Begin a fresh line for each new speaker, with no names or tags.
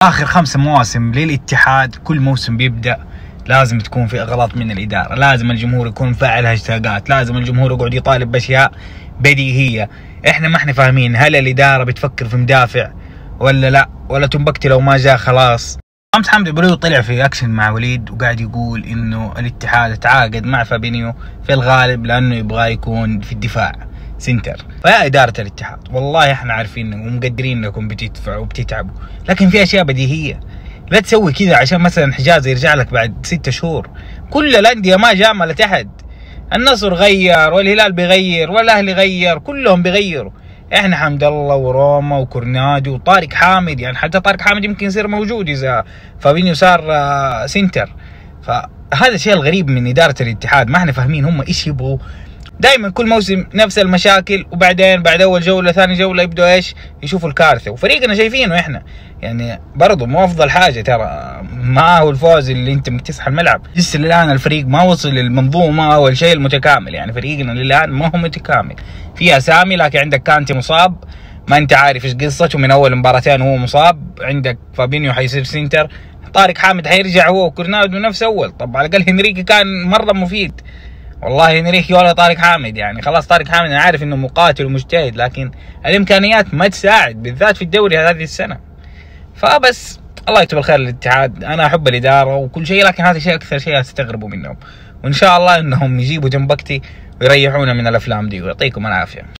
آخر 5 مواسم للاتحاد كل موسم بيبدأ لازم تكون في أغلاط من الإدارة، لازم الجمهور يكون فاعل هاشتاجات، لازم الجمهور يقعد يطالب بأشياء بديهية. إحنا ما إحنا فاهمين هل الإدارة بتفكر في مدافع ولا لا، ولا تنبكتي لو ما جاء خلاص. أمس حمدي بلو طلع في أكشن مع وليد وقاعد يقول إنه الاتحاد تعاقد مع فابينيو في الغالب لأنه يبغى يكون في الدفاع سنتر. فيا إدارة الاتحاد والله احنا عارفين ومقدرين انكم بتدفعوا وبتتعبوا، لكن في اشياء بديهية. لا تسوي كذا عشان مثلا حجاز يرجع لك بعد 6 شهور. كل الأندية ما جاملت أحد، النصر غير والهلال بيغير والأهلي غير، كلهم بيغيروا. احنا حمد الله وروما وكورنادو وطارق حامد، يعني حتى طارق حامد يمكن يصير موجود اذا فابينيو صار سنتر. فهذا الشيء الغريب من إدارة الاتحاد، ما احنا فاهمين هم ايش يبغوا. دائما كل موسم نفس المشاكل، وبعدين بعد اول جوله ثاني جوله يبدوا ايش يشوفوا الكارثه. وفريقنا شايفينه احنا يعني برضه مو افضل حاجه، ترى ما هو الفوز اللي انت مكتسح الملعب. لسه للان الفريق ما وصل للمنظومه او الشيء المتكامل، يعني فريقنا للان ما هو متكامل. في اسامي لكن عندك كانتي مصاب ما انت عارف ايش قصته، من اول مباراتين هو مصاب. عندك فابينيو حيصير سنتر، طارق حامد حيرجع هو وكورنادو نفس اول. طب على الاقل هنريكي كان مره مفيد والله، هنريكي ولا طارق حامد. يعني خلاص طارق حامد انا عارف انه مقاتل ومجتهد، لكن الامكانيات ما تساعد بالذات في الدوري هذه السنه. فبس الله يكتب الخير للاتحاد. انا احب الاداره وكل شيء، لكن هذا الشيء اكثر شيء استغربوا منهم، وان شاء الله انهم يجيبوا جنبكتي ويريحونا من الافلام دي، ويعطيكم العافيه.